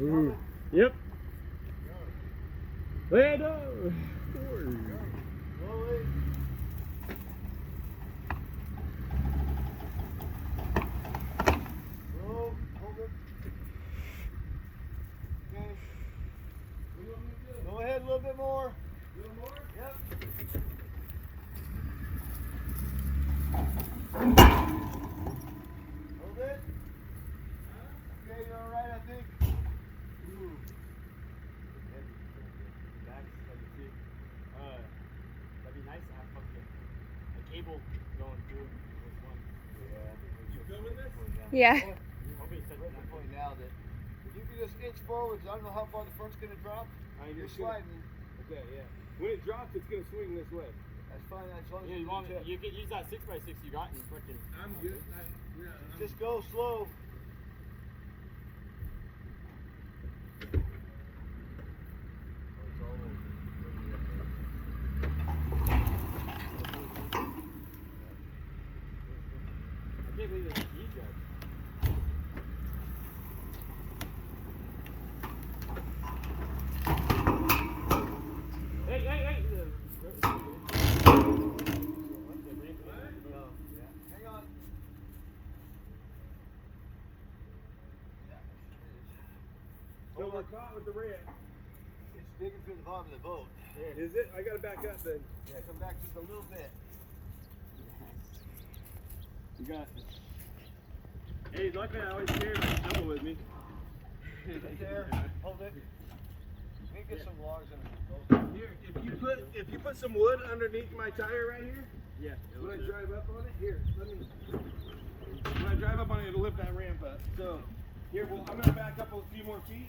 Ooh. Yep. Land up. Slowly. Slow. Hold it. Okay. What do you want me to do? Go ahead a little bit more. A little more? Yep. Hold it. Okay, you're alright, I think. Ooh. That's heavy too. That'd be nice to have fucking a cable going through this one. Yeah. You filming this? Yeah. Hopefully it's set Right at the point now that if you can just inch forwards, I don't know how far the front's gonna drop. You're sliding. Okay, yeah. When it drops, it's gonna swing this way. That's fine as long as Yeah, you can use that 6x6 you got and freaking. I'm good. just go slow. I can't believe it's a judge. Hey! Hang on. So we're caught with the ramp. It's digging through the bottom of the boat. Is it? I gotta back up then. Yeah, come back just a little bit. You got. Hey, luckily I always carry my shovel with me. Right there. Hold it. We can get some logs in it. Here, if you put some wood underneath my tire right here, Yeah. when I drive up on it, here, let me. When I drive up on it, it'll lift that ramp up. So, here, well, I'm gonna back up a few more feet.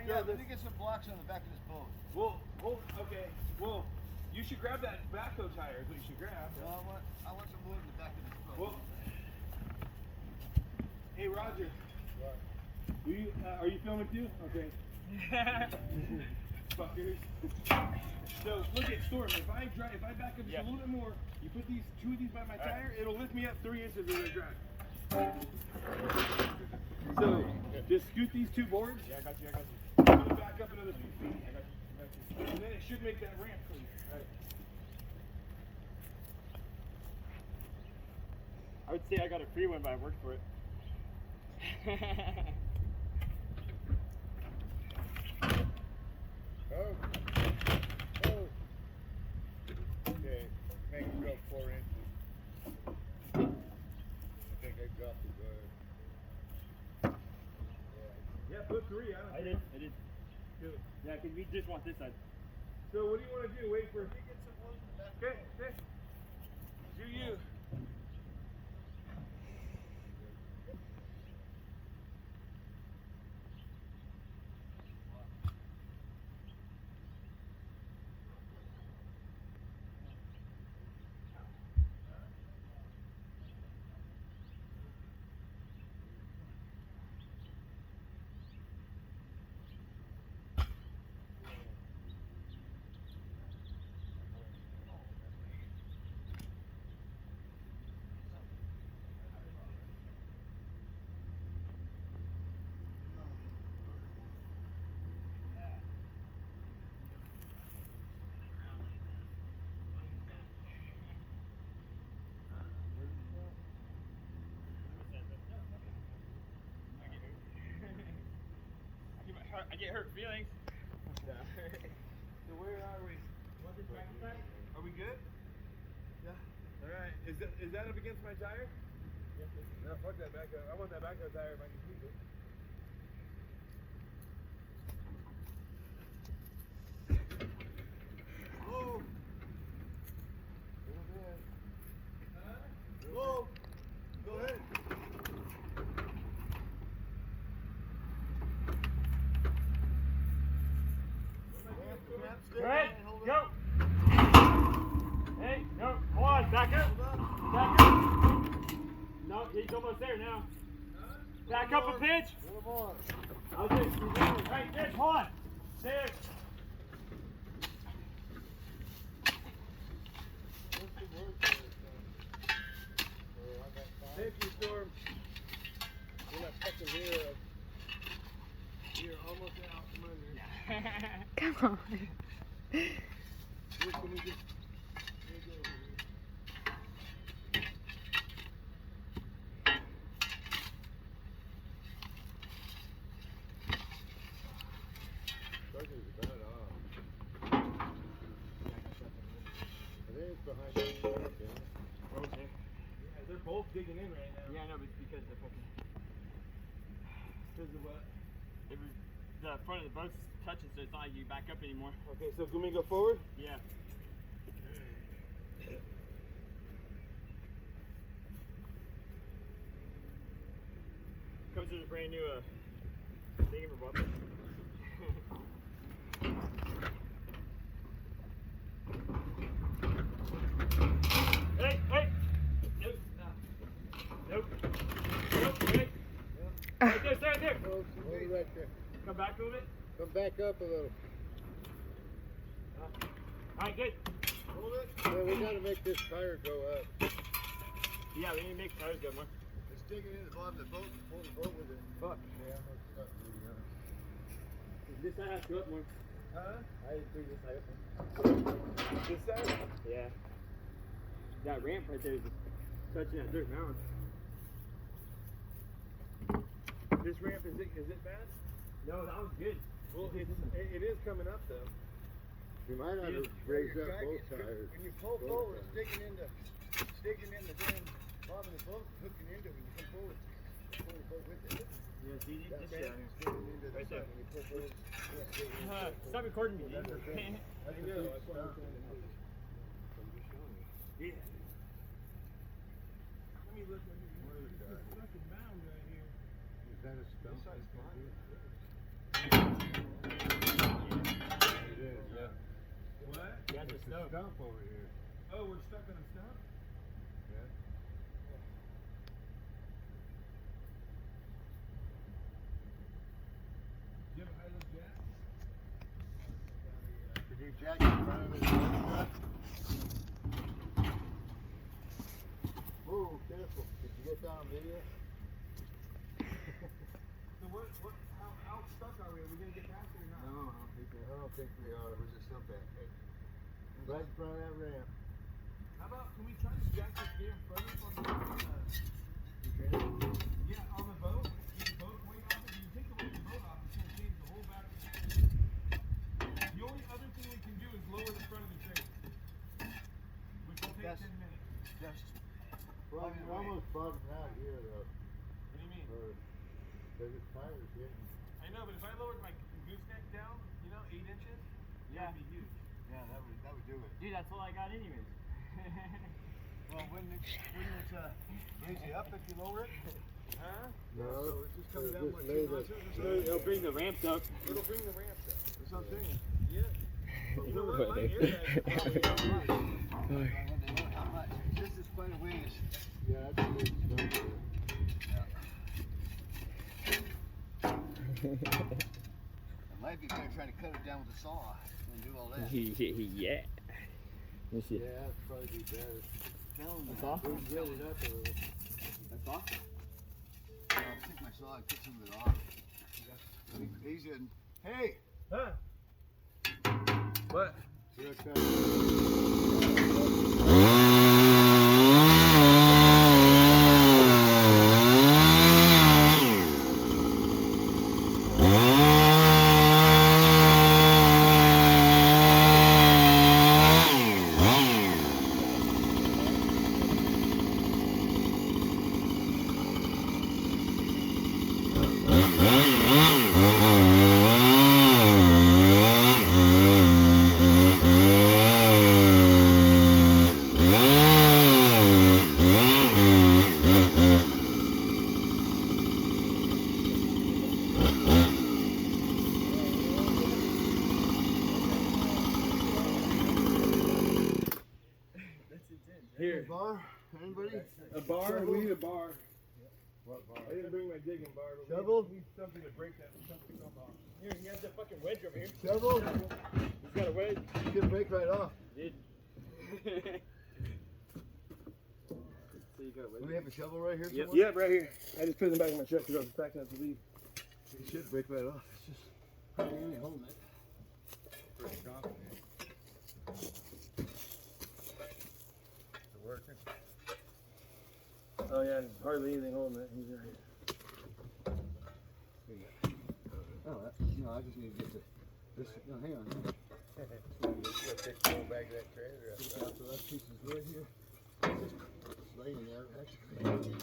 Yeah, let me get some blocks on the back of this boat. Well, okay. Well, you should grab that backhoe tire. Is what you should grab. No, I want some wood in the back of this boat. Well, hey Roger. What? Are you filming too? Okay. Fuckers. So look at Storm. If I back up just a little bit more, you put two of these by my tire, it'll lift me up 3 inches as I drive. So just scoot these two boards. Yeah, I got you. I'm gonna back up another few feet. And then it should make that ramp clear. Right. I would say I got a free one, but I worked for it. Okay, make it go 4 inches. I think I dropped the bird. Yeah, put 3. I did. Good. Yeah, because we just want this side. So what do you want to do? Wait for. Get some wood in the back. Okay. Do you? I get hurt feelings. So where are we? Are we good? Yeah. All right. Is that up against my tire? Yes, No, fuck that back up. I want that back up tire if I can keep it. Whoa. Whoa. Go ahead. Right, go. Hey, no, hold on, back up. Back up. No, he's almost there now. Back up a pitch. Okay, right, pitch, hold on. There. Thank you, Storm. We're not fucking here. You're almost They're both digging in right now. Yeah, I know, but it's because the fucking. Because of what? The front of the boat's touching, so it's not like you back up anymore. Okay, so can we go forward? Yeah. Comes with a brand new thing for bubble. Hey, hey! Nope. Nope. Nope. Hey. Right there, stay right there. Hold it right there. Come back a little bit. Come back up a little. Alright, good. Hold it. Yeah, we gotta make this tire go up. Yeah, we need to make tires go more. It's digging in the bottom of the boat and pull the boat with it. Fuck. Yeah, I'm stuck. This side has to go up more. Huh? I didn't bring this side up more. This side? Yeah. That ramp right there is touching that dirt mountain. This ramp, is it bad? No, that was good. Well, it is coming up though. You might not have raised up both tires. When you pull forward, it's digging in the damn bottom of the boat, hooking into it. When you come forward, pull the boat with it. Yeah, see, That this ramp shit. is digging into the Right there. side. When you pull forward, it's digging into it. Stop recording me, That's dude. the thing. I know, that's what I'm trying to do. Yeah. Let me look at this fucking mound right here. Is that a stump? This side's mine. It is, yeah. What? Yeah, It's just a no. stump over here. Oh, we're stuck on a stump? Yeah. Do you have a high-low jack? Could you jack in front of this truck? Whoa, careful. Did you get that on video? So how stuck are we? Are we gonna get past it or not? No, I don't think we are. Where's the stump at? Right in front of that ramp. How about, can we try to jack this gear in front of us on yeah, on the boat? Get the boat weight off it. You take the weight of the boat off, it's gonna change the whole back of the train. The only other thing we can do is lower the front of the train. Which will take 10 minutes. Well, you're almost bottomed out here, though. What do you mean? Because the tire's getting. I know, but if I lowered my gooseneck down, 8 inches, that'd be huge. Yeah, that would do it. Dude, that's all I got anyways. Well, wouldn't it easy up if you lower it? Huh? No, So it's just coming down like made 2 it. notches or something? It'll bring the ramps up. It'll bring the ramps up. That's what I'm saying. Yeah. You know what? My airbags probably not much. I want to know how much. It's just as far away as. Yeah, that's a big stump there. It might be better trying to cut it down with a saw and do all that. Yeah. Let me see. Yeah, that'd probably be better. That's all? We can get it up a little. That's all? I'll take my saw and cut some of it off. Easy and hey, Huh? What? Here it comes. Here. bar, anybody? A bar? We need a bar. What bar? I didn't bring my digging bar, but Shovel? we need something to break that something off. Here, he has that fucking wedge over here. Shovel? He's got a wedge. You can break right off. Dude. So you got a Do wedge? we have a shovel right here? Yep. somewhere? Yep, right here. I just put it in the back of my truck because I was packing up to leave. You should break right off. It's just hardly any holding it. pretty confident. Is it working? Oh yeah, hardly anything holding it. He's right. Oh, no, I just need to get this. No, hang on. You gotta take the whole bag of that trailer up. So that piece is right here. It's laying there, actually.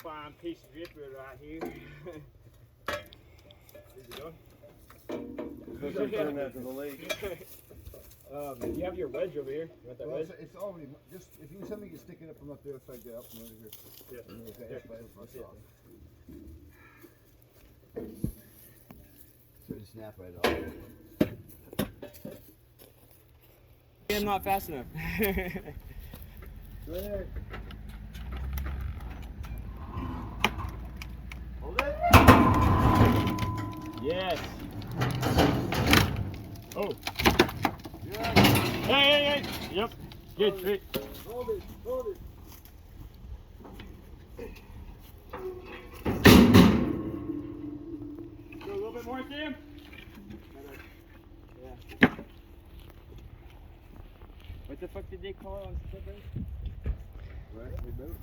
Fine piece of driftwood right here. Is it done? Turn that to the lake. You have your wedge over here. You want that Well, wedge? it's already just if you can something you stick it up from up there upside down from over here. Yeah. And then Yeah. that's off. So it snap right off. I'm not fast enough. Go ahead. Hold it. Yes. Oh. Yeah. Hey. Yep. Good. Straight. Hold it. Hold it. Go a little bit more, Sam. Yeah. What the fuck did they call it on the slip race? Right, we both.